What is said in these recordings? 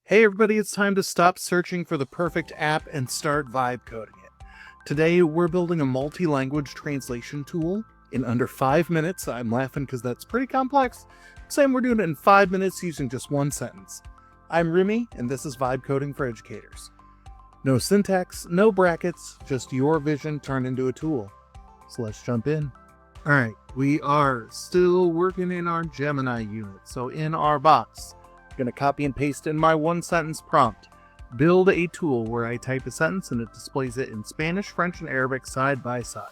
Hey everybody, it's time to stop searching for the perfect app and start vibe coding it. Today we're building a multi-language translation tool in under 5 minutes. I'm laughing because that's pretty complex. Saying we're doing it in 5 minutes using just one sentence. I'm Remy, and this is Vibe Coding for Educators. No syntax, no brackets, just your vision turned into a tool. So let's jump in. Alright, we are still working in our Gemini unit. So in our box, I'm going to copy and paste in my one sentence prompt. Build a tool where I type a sentence and it displays it in Spanish, French, and Arabic side by side.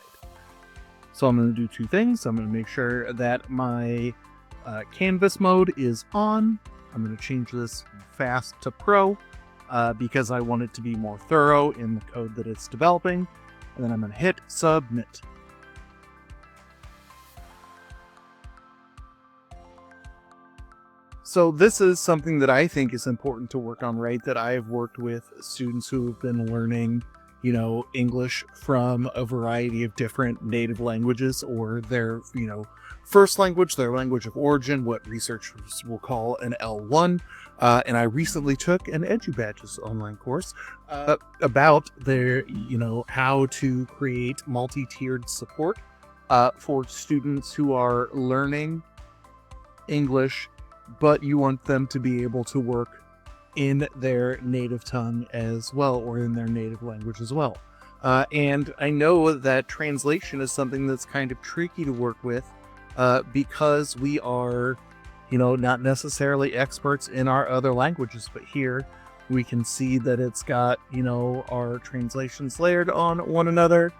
So I'm going to do two things. I'm going to make sure that my canvas mode is on. I'm going to change this fast to pro because I want it to be more thorough in the code that it's developing. And then I'm going to hit submit. So this is something that I think is important to work on, right? That I have worked with students who have been learning, English from a variety of different native languages or their, first language, their language of origin, what researchers will call an L1. And I recently took an EduBadges online course about their, how to create multi-tiered support for students who are learning English, but you want them to be able to work in their native tongue as well, or in their native language as well. And I know that translation is something that's kind of tricky to work with because we are, not necessarily experts in our other languages, but here we can see that it's got, our translations layered on one another.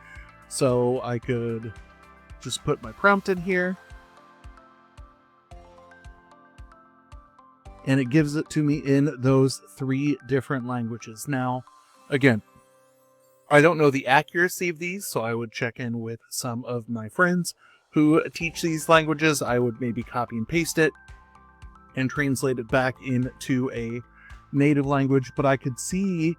So I could just put my prompt in here, and it gives it to me in those three different languages. Now, again, I don't know the accuracy of these, so I would check in with some of my friends who teach these languages. I would maybe copy and paste it and translate it back into a native language, but I could see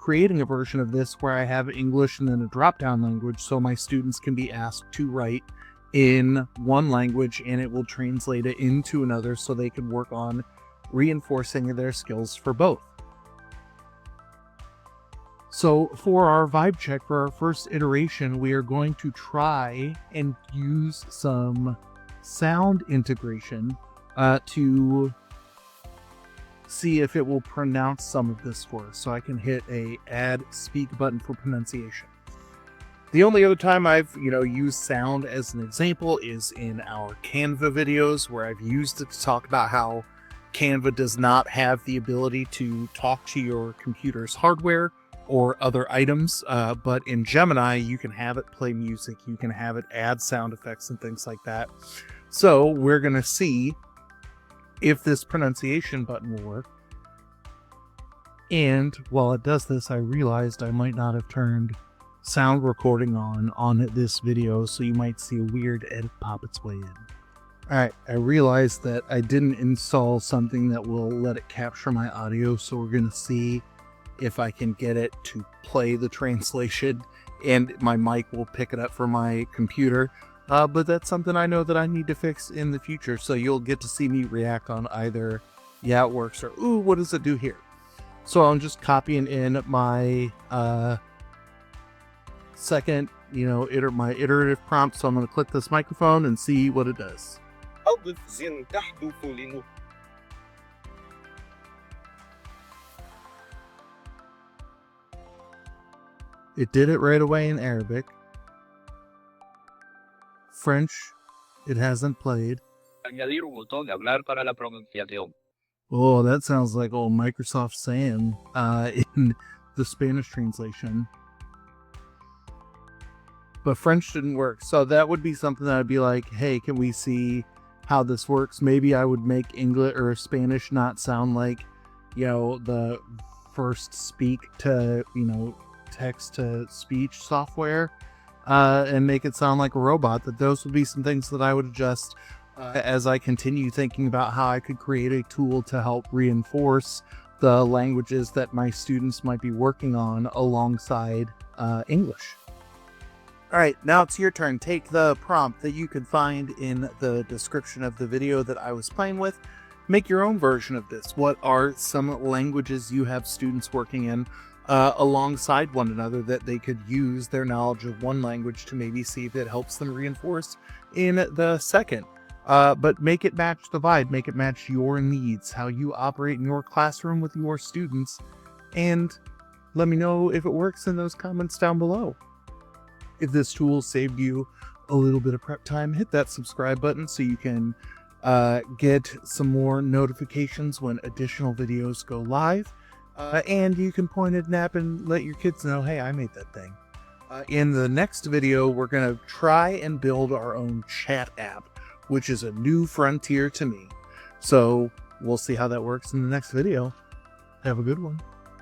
creating a version of this where I have English and then a drop-down language, so my students can be asked to write in one language and it will translate it into another so they can work on reinforcing their skills for both. So for our vibe check, for our first iteration, we are going to try and use some sound integration to see if it will pronounce some of this for us. So I can hit a add speak button for pronunciation. The only other time I've, used sound as an example is in our Canva videos, where I've used it to talk about how Canva does not have the ability to talk to your computer's hardware or other items, but in Gemini, you can have it play music, you can have it add sound effects and things like that. So we're going to see if this pronunciation button will work. And while it does this, I realized I might not have turned sound recording on this video, so you might see a weird edit pop its way in. Alright, I realized that I didn't install something that will let it capture my audio, so we're going to see if I can get it to play the translation, and my mic will pick it up for my computer. But that's something I know that I need to fix in the future, so you'll get to see me react on either, yeah, it works, or, ooh, what does it do here? So I'm just copying in my second, my iterative prompt, so I'm going to click this microphone and see what it does. It did it right away in Arabic. French, it hasn't played. Añadir un botón de hablar para la pronunciación. Oh, that sounds like old Microsoft saying in the Spanish translation. But French didn't work. So that would be something that I'd be like, hey, can we see how this works? Maybe I would make English or Spanish not sound like, the first speak to, text to speech software and make it sound like a robot. That those would be some things that I would adjust as I continue thinking about how I could create a tool to help reinforce the languages that my students might be working on alongside English. All right, now it's your turn. Take the prompt that you could find in the description of the video that I was playing with. make your own version of this. What are some languages you have students working in alongside one another that they could use their knowledge of one language to maybe see if it helps them reinforce in the second? But make it match the vibe, make it match your needs, how you operate in your classroom with your students, and let me know if it works in those comments down below. If this tool saved you a little bit of prep time, hit that subscribe button so you can get some more notifications when additional videos go live. And you can point at an app and let your kids know, hey, I made that thing. In the next video, we're going to try and build our own chat app, which is a new frontier to me. So we'll see how that works in the next video. Have a good one.